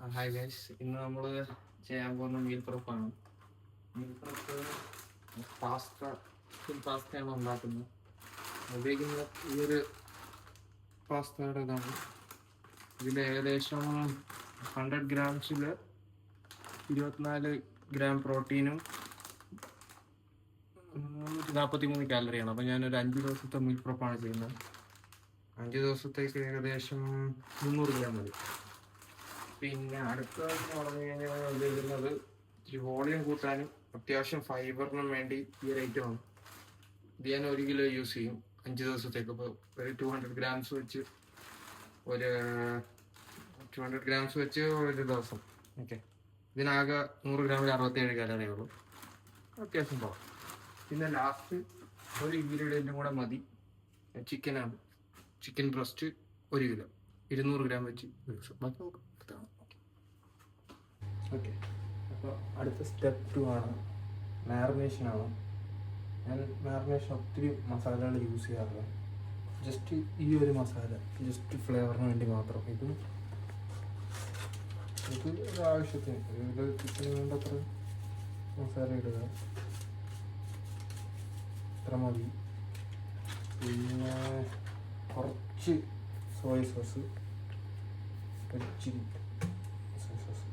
Hi guys, ഇന്ന് നമ്മൾ ചെയ്യാൻ പോകുന്ന മീൽ പ്രപ്പാണ്. മീൽ പ്രപ്പ് പാസ്തയാണ് ഉണ്ടാക്കുന്നത്. ഉപയോഗിക്കുന്ന ഈ ഒരു പാസ്തയുടെ ഇതാണ്. ഇതിൽ ഏകദേശം 100 ഗ്രാംസിൽ 24 ഗ്രാം പ്രോട്ടീനും 43 കാലറിയാണ്. അപ്പോൾ ഞാനൊരു 5 ദിവസത്തെ മീൽ പ്രപ്പാണ് ചെയ്യുന്നത്. 5 ദിവസത്തേക്ക് ഏകദേശം 300 ഗ്രാം മതി. പിന്നെ അടുത്തതെന്ന് പറഞ്ഞു കഴിഞ്ഞാൽ ഉപയോഗിക്കുന്നത് ഈ വോളിയം കൂട്ടാനും അത്യാവശ്യം ഫൈബറിനും വേണ്ടി ഈ ഒരു ഐറ്റമാണ്. ഇത് ഞാൻ 1 കിലോ യൂസ് ചെയ്യും 5 ദിവസത്തേക്ക്. ഇപ്പോൾ ഒരു 200 ഗ്രാംസ് വെച്ച് ഒരു ദിവസം. ഓക്കെ, ഇതിനാകെ 100 ഗ്രാമിൽ 67 കാലറിയേ ഉള്ളൂ. അത്യാവശ്യം പോകാം. പിന്നെ ലാസ്റ്റ് ഒരു ഇൻഗ്രീഡിയൻറ്റും കൂടെ മതി. ചിക്കനാണ്. ചിക്കൻ ബ്രസ്റ്റ് 1 കിലോ 200 ഗ്രാം വെച്ച് ഒരു ദിവസം. ബാക്കി നോക്കാം. ഓക്കെ, അപ്പോൾ അടുത്ത സ്റ്റെപ്പ് 2 ആണ് മാറിനേഷനാണ്. ഞാൻ മാറിനേഷൻ ഒത്തിരി മസാലകൾ യൂസ് ചെയ്യാറില്ല. ജസ്റ്റ് ഈ ഒരു മസാല ജസ്റ്റ് ഫ്ലേവറിന് വേണ്ടി മാത്രം. ഇത് ഒരു ആവശ്യത്തിന് ഇത് ചിക്കന് വേണ്ടത്ര മസാല ഇടുക, ഇത്ര മതി. പിന്നെ കുറച്ച് സോയ സോസ്, ഒരു ചില്ലി സോയ സോസ്.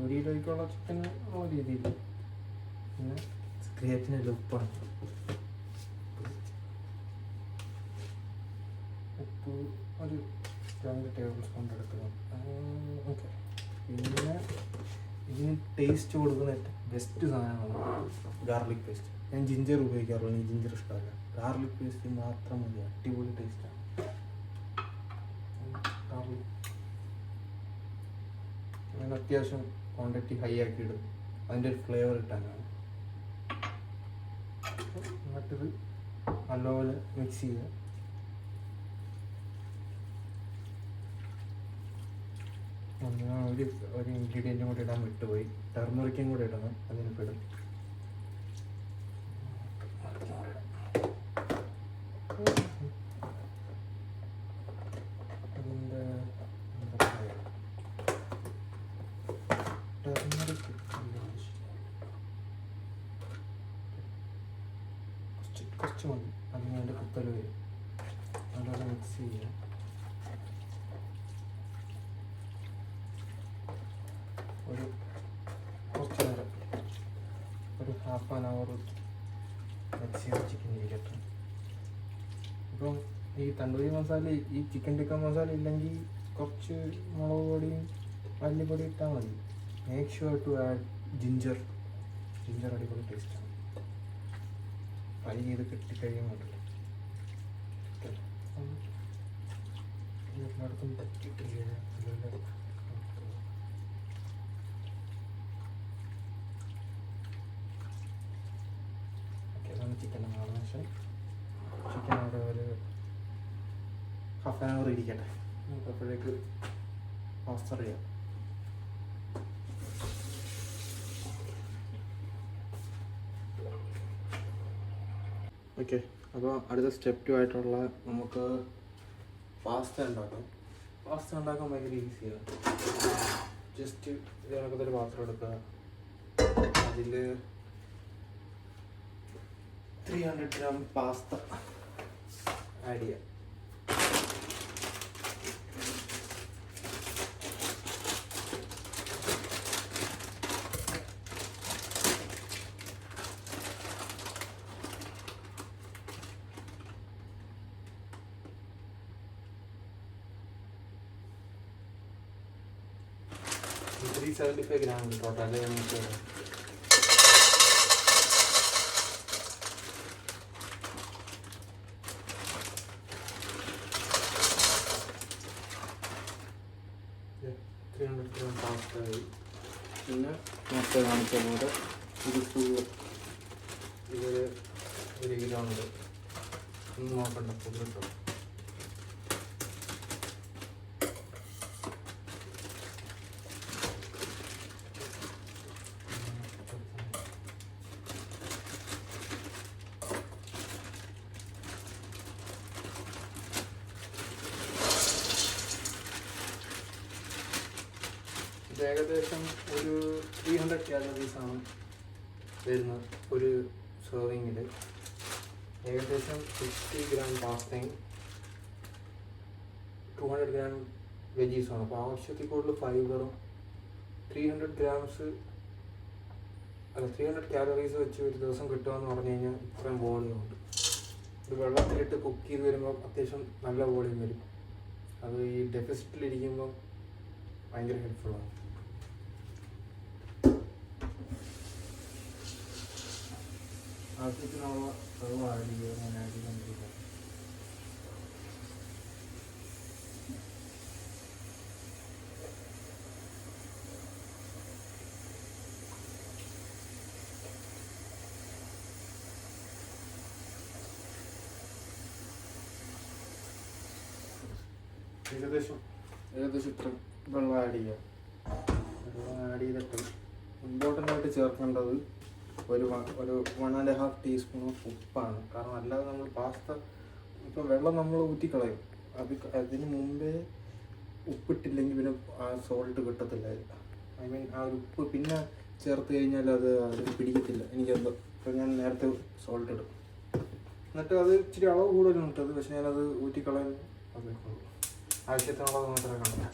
1 കിലോയ്ക്കുള്ള ചിക്കന് ആ രീതിയിൽ. പിന്നെ ക്രിയേറ്റിനുള്ള ഉപ്പാണ്. ഉപ്പ് ഒരു 2 ടേബിൾ സ്പൂൺ എടുക്കുക. ഓക്കെ, പിന്നെ ഇതിന് ടേസ്റ്റ് കൊടുക്കുന്ന ബെസ്റ്റ് സാധനമാണ് ഗാർലിക് പേസ്റ്റ്. ഞാൻ ജിഞ്ചർ ഉപയോഗിക്കാറുള്ളൂ, എനിക്ക് ജിഞ്ചർ ഇഷ്ടമല്ല. ഗാർലിക് പേസ്റ്റ് മാത്രം മതി, അടിപൊളി ടേസ്റ്റാണ്. ഗാർലിക് ഞാൻ അത്യാവശ്യം ക്വാണ്ടിറ്റി ഹൈ ആക്കി ഇടും, അതിൻ്റെ ഒരു ഫ്ലേവർ കിട്ടാനാണ്. എന്നിട്ടിത് നല്ലപോലെ മിക്സ് ചെയ്യുക. ഒരു ഇൻഗ്രീഡിയൻറ്റും കൂടി ഇടാൻ വിട്ടുപോയി, ടെർമറിക്കും കൂടി ഇടണം. അതിന് പെടും. അതിൻ്റെ എന്താ പറയുക, ടെർമറിക് കുറച്ച് മതി. അതിന് വേണ്ടി കുത്തൽ വരും. നല്ലോണം മിക്സ് ചെയ്യുക. കുറച്ച് നേരം ഒരു ഹാഫ് ആൻ അവർ മിക്സ് ചെയ്ത് ചിക്കൻ ഇരിക്കട്ടെ. ഇപ്പം ഈ തന്തൂരി മസാല, ഈ ചിക്കൻ ടിക്ക മസാല ഇല്ലെങ്കിൽ കുറച്ച് മുളക് പൊടിയും മല്ലിപ്പൊടി ഇട്ടാൽ മതി. Make sure to add ginger. അടിപൊളി ടേസ്റ്റാണ്. ഫ്രൈ ചെയ്ത് കിട്ടിക്കഴിയുമ്പോഴല്ലോ എല്ലായിടത്തും പറ്റിയിട്ടില്ല. Chicken marination. ചിക്കൻ അവിടെ ഒരു ഹാഫ് ആൻ അവർ ഇരിക്കട്ടെ. നമുക്ക് അപ്പോഴേക്ക് പാസ്ത ചെയ്യാം. ഓക്കെ, അപ്പോൾ അടുത്ത സ്റ്റെപ്പ് 2 ആയിട്ടുള്ള നമുക്ക് പാസ്ത ഉണ്ടാക്കാം. പാസ്ത ഉണ്ടാക്കാൻ ഭയങ്കര ഈസിയാണ്. ജസ്റ്റ് ഇത് കണക്കത്തൊരു പാത്രം എടുക്കുക. അതിൽ 300 ഗ്രാം പാസ്ത ആഡ് ചെയ്യാം. ഇത് 375 ഗ്രാം ടോട്ടൽ നമുക്ക്. പിന്നെ നേരത്തെ കാണിച്ച പോലെ ഇത് ഇതൊരു 1 കിലോ ഉണ്ട്. ഒന്നും നോക്കണ്ട, ഫുഡ് കിട്ടും. ഏകദേശം ഒരു 300 കാലറീസാണ് വരുന്നത് ഒരു സെർവിങ്ങിൽ. ഏകദേശം 60 ഗ്രാം പാസ്തയും 200 ഗ്രാം വെജീസുമാണ്. അപ്പോൾ ആവശ്യത്തിൽ കൂടുതൽ ഫൈബറും 300 കാലറീസ് വെച്ച് ഒരു ദിവസം കിട്ടുകയെന്ന് പറഞ്ഞു കഴിഞ്ഞാൽ ഇത്രയും വോളിയമുണ്ട്. ഇത് വെള്ളത്തിലിട്ട് കുക്ക് ചെയ്ത് വരുമ്പോൾ അത്യാവശ്യം നല്ല വോളിയം വരും. അത് ഈ ഡെഫിസിറ്റിലിരിക്കുമ്പോൾ ഭയങ്കര ഹെൽപ്ഫുള്ളാണ്. ആവശ്യത്തിനുള്ള വെള്ളം ആഡ് ചെയ്യുക, ഞാൻ ആഡ് ചെയ്തുകൊണ്ടിരിക്കുക. ഏകദേശം ഇത്ര വെള്ളം ആഡ് ചെയ്യുക. വെള്ളം ആഡ് ചെയ്തിട്ട് ഇമ്പോർട്ടൻ്റ് ആയിട്ട് ചേർക്കേണ്ടത് ഒരു 1.5 ടീസ്പൂൺ ഓഫ് ഉപ്പാണ്. കാരണം അല്ലാതെ നമ്മൾ പാസ്ത ഇപ്പം വെള്ളം നമ്മൾ ഊറ്റിക്കളയും. അതിന് മുമ്പേ ഉപ്പിട്ടില്ലെങ്കിൽ പിന്നെ ആ സോൾട്ട് കിട്ടത്തില്ല. ഐ മീൻ ആ ഉപ്പ് പിന്നെ ചേർത്ത് കഴിഞ്ഞാൽ അത് പിടിക്കത്തില്ല. എനിക്കെന്തോ ഇപ്പം ഞാൻ നേരത്തെ സോൾട്ട് ഇടും, എന്നിട്ട് അത് ഇച്ചിരി അളവ് കൂടുതലും ഇട്ടത്, പക്ഷെ ഞാനത് ഊറ്റിക്കളയാൻ നോക്കുള്ളൂ. ആവശ്യത്തിനുള്ളത് മാത്രമേ കാണുള്ളൂ.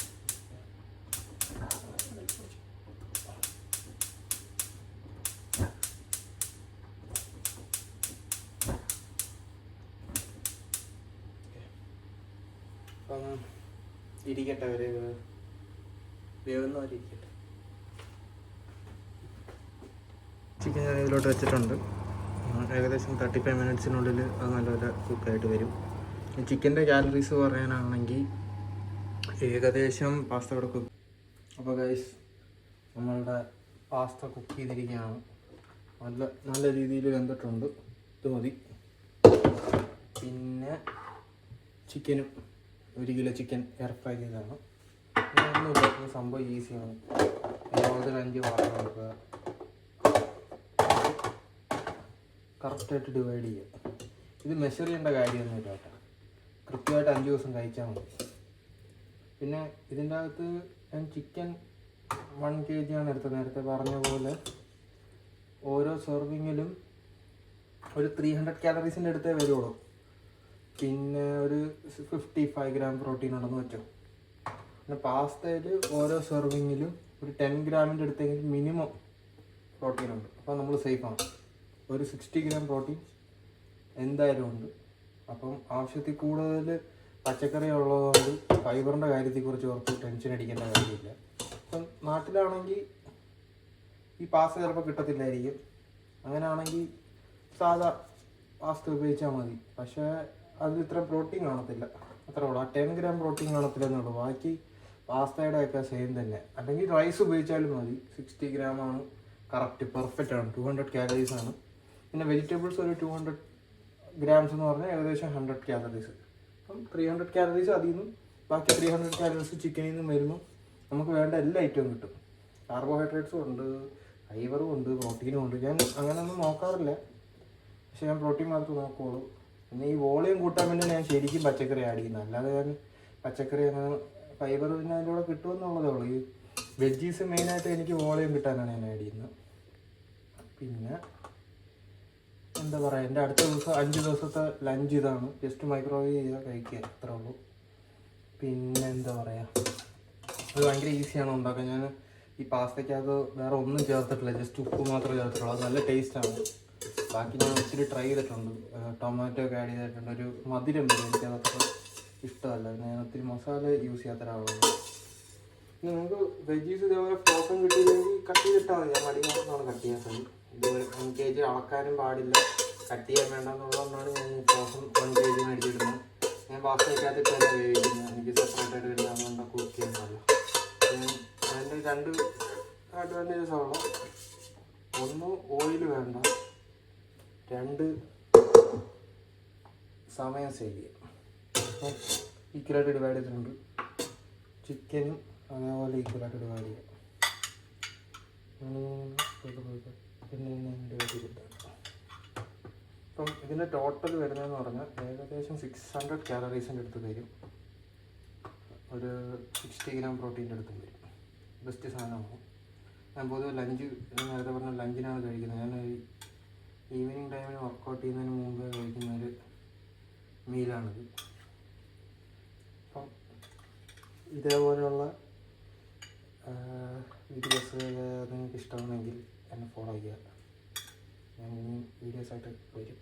അപ്പം ഇരിക്കട്ടെ, ഒരു വേവുന്നവരിക്കട്ടെ. ചിക്കൻ ഞാൻ ഇതിലോട്ട് വെച്ചിട്ടുണ്ട്. ഏകദേശം 35 മിനിറ്റ്സിനുള്ളിൽ അത് നല്ലപോലെ കുക്കായിട്ട് വരും. ചിക്കൻ്റെ കാലറീസ് പറയാനാണെങ്കിൽ ഏകദേശം പാസ്ത ഇവിടെ കുക്ക്. അപ്പോൾ ഗൈസ്, നമ്മളുടെ പാസ്ത കുക്ക് ചെയ്തിരിക്കുകയാണ്. നല്ല രീതിയിൽ വെന്തിട്ടുണ്ട്. ഇത് മതി. പിന്നെ ചിക്കനും 1 കിലോ ചിക്കൻ എയർ ഫ്രൈ ചെയ്തതാണ്. ഒന്നുമില്ല, സംഭവം ഈസിയാണ്. അതുപോലെ 5 വാട്ടർ കൊടുക്കുക, കറക്റ്റായിട്ട് ഡിവൈഡ് ചെയ്യുക. ഇത് മെഷർ ചെയ്യേണ്ട കാര്യമൊന്നുമില്ല കേട്ടോ, കൃത്യമായിട്ട് 5 ദിവസം കഴിച്ചാൽ മതി. പിന്നെ ഇതിൻ്റെ അകത്ത് ഞാൻ ചിക്കൻ 1 kg ആണ് എടുത്തത്. നേരത്തെ പറഞ്ഞ പോലെ ഓരോ സെർവിങ്ങിലും ഒരു 300 കാലറീസിൻ്റെ അടുത്തേ വരുള്ളൂ. പിന്നെ ഒരു 55 ഗ്രാം പ്രോട്ടീൻ ഉണ്ടെന്ന് വെച്ചോ. പിന്നെ പാസ്തയിൽ ഓരോ സെർവിങ്ങിലും ഒരു 10 ഗ്രാമിൻ്റെ അടുത്തെങ്കിലും മിനിമം പ്രോട്ടീൻ ഉണ്ട്. അപ്പോൾ നമ്മൾ സേഫാണ്. ഒരു 60 ഗ്രാം പ്രോട്ടീൻ എന്തായാലും ഉണ്ട്. അപ്പം ആവശ്യത്തിൽ കൂടുതൽ പച്ചക്കറി ഉള്ളതുകൊണ്ട് ഫൈബറിൻ്റെ കാര്യത്തെക്കുറിച്ച് ഓർത്ത് ടെൻഷൻ അടിക്കേണ്ട കാര്യമില്ല. അപ്പം നാട്ടിലാണെങ്കിൽ ഈ പാസ്ത ചിലപ്പോൾ കിട്ടത്തില്ലായിരിക്കും. അങ്ങനെയാണെങ്കിൽ സാധാ പാസ്ത ഉപയോഗിച്ചാൽ മതി. പക്ഷേ അതിൽ ഇത്ര പ്രോട്ടീൻ കാണത്തില്ല, അത്രേ ഉള്ളൂ. ആ 10 ഗ്രാം പ്രോട്ടീൻ കാണത്തില്ല എന്നുള്ളൂ. ബാക്കി പാസ്തയുടെ ഒക്കെ സെയിം തന്നെ. അല്ലെങ്കിൽ റൈസ് ഉപയോഗിച്ചാലും മതി. 60 ഗ്രാമാണ് കറക്റ്റ്, പെർഫെക്റ്റ് ആണ്. 200 കാലറീസാണ്. പിന്നെ വെജിറ്റബിൾസ് ഒരു 200 ഗ്രാംസ് എന്ന് പറഞ്ഞാൽ ഏകദേശം 100 കാലറീസ്. അപ്പം 300 കാലറീസ് അതിൽ നിന്നും ബാക്കി 300 കാലറീസ് ചിക്കനിൽ നിന്നും വരുമ്പോൾ നമുക്ക് വേണ്ട എല്ലാ ഐറ്റവും കിട്ടും. കാർബോഹൈഡ്രേറ്റ്സും ഉണ്ട്, ഫൈബറും ഉണ്ട്, പ്രോട്ടീനും ഉണ്ട്. ഞാൻ അങ്ങനെയൊന്നും നോക്കാറില്ല, പക്ഷേ ഞാൻ പ്രോട്ടീൻ മാത്രമേ നോക്കുകയുള്ളൂ. പിന്നെ ഈ വോളിയം കൂട്ടാൻ വേണ്ടി ഞാൻ ശരിക്കും പച്ചക്കറി ആഡ് ചെയ്യുന്നത്. അല്ലാതെ ഞാൻ പച്ചക്കറി അങ്ങനെ ഫൈബർ പിന്നെ അതിൻ്റെ കൂടെ കിട്ടുമെന്നുള്ളതേ ഉള്ളൂ. ഈ വെജീസ് മെയിനായിട്ട് എനിക്ക് വോളിയം കിട്ടാനാണ് ഞാൻ ആഡ് ചെയ്യുന്നത്. പിന്നെ എന്താ പറയുക, എൻ്റെ അടുത്ത ദിവസം 5 ദിവസത്തെ ലഞ്ച് ഇതാണ്. ജസ്റ്റ് മൈക്രോവേവ് ചെയ്യുക, കഴിക്കുക, അത്രേ ഉള്ളൂ. പിന്നെ എന്താ പറയുക, അത് ഭയങ്കര ഈസിയാണ് ഉണ്ടാക്കാൻ. ഞാൻ ഈ പാസ്തയ്ക്കകത്ത് വേറെ ഒന്നും ചേർത്തിട്ടില്ല, ജസ്റ്റ് ഉപ്പ് മാത്രമേ ചേർത്തിട്ടുള്ളൂ. അത് നല്ല ടേസ്റ്റാണ്. ബാക്കി ഞാൻ ഒത്തിരി ട്രൈ ചെയ്തിട്ടുണ്ട്, ടൊമാറ്റോ ഒക്കെ ആഡ് ചെയ്തിട്ടുണ്ട്. ഒരു മധുരം വരും, എനിക്കതൊക്കെ ഇഷ്ടമല്ല. ഞാൻ ഒത്തിരി മസാല യൂസ് ചെയ്യാത്ത ഒരാളാണ്. പിന്നെ നമുക്ക് വെജീസ് ഇതേപോലെ ഫ്രോസൺ കിട്ടിയില്ലെങ്കിൽ കട്ട് ചെയ്തിട്ടാൽ മതി. ഞാൻ മടിമാത്രമാണ് കട്ട് ചെയ്യാത്തത്. ഇതുപോലെ 1 kg അളക്കാനും പാടില്ല, കട്ട് ചെയ്യാൻ വേണ്ടെന്നുള്ളതുകൊണ്ടാണ് ഞാൻ ഫ്രോസൺ 1 kg മേടിച്ചിടുന്നത്. ഞാൻ പാസ്തയ്ക്കകത്ത് ഇപ്പം തന്നെ വേവിക്കുന്നത്, എനിക്ക് സെപ്പറേറ്റായിട്ട് വരുന്നത്, അതുകൊണ്ട് കുക്ക് ചെയ്യുന്നതല്ല. അതിൻ്റെ 2 അഡ്വാൻറ്റേജസ് ഉള്ള, 1 ഓയിൽ വേണ്ട, 2 സമയം സേവ് ചെയ്യും. അപ്പം ഈക്വലായിട്ട് ഡിവൈഡ് ചെയ്തിട്ടുണ്ട്. ചിക്കനും അതേപോലെ ഈക്വലായിട്ട് ഡിവൈഡ് ചെയ്യാം. പിന്നെ ഡിവൈഡ് ചെയ്തിട്ടുണ്ട്. അപ്പം ഇതിൻ്റെ ടോട്ടൽ വരുന്നതെന്ന് പറഞ്ഞാൽ ഏകദേശം 600 കാലറീസിൻ്റെ അടുത്ത് വരും. ഒരു 60 ഗ്രാം പ്രോട്ടീൻ്റെ അടുത്തും വരും. ബെസ്റ്റ് സാധനമാണ്. ഞാൻ പൊതുവെ ലഞ്ച് നേരത്തെ പറഞ്ഞ ലഞ്ചിനാണ് കഴിക്കുന്നത്. ഞാൻ ഈവനിങ് ടൈമിൽ വർക്കൗട്ട് ചെയ്യുന്നതിന് മുമ്പ് കഴിക്കുന്ന ഒരു മീലാണിത്. അപ്പം ഇതേപോലെയുള്ള വീഡിയോസ് നിങ്ങൾക്ക് ഇഷ്ടമാണെങ്കിൽ എന്നെ ഫോളോ ചെയ്യുക. ഞാൻ ഇനി വീഡിയോസായിട്ട് വരും.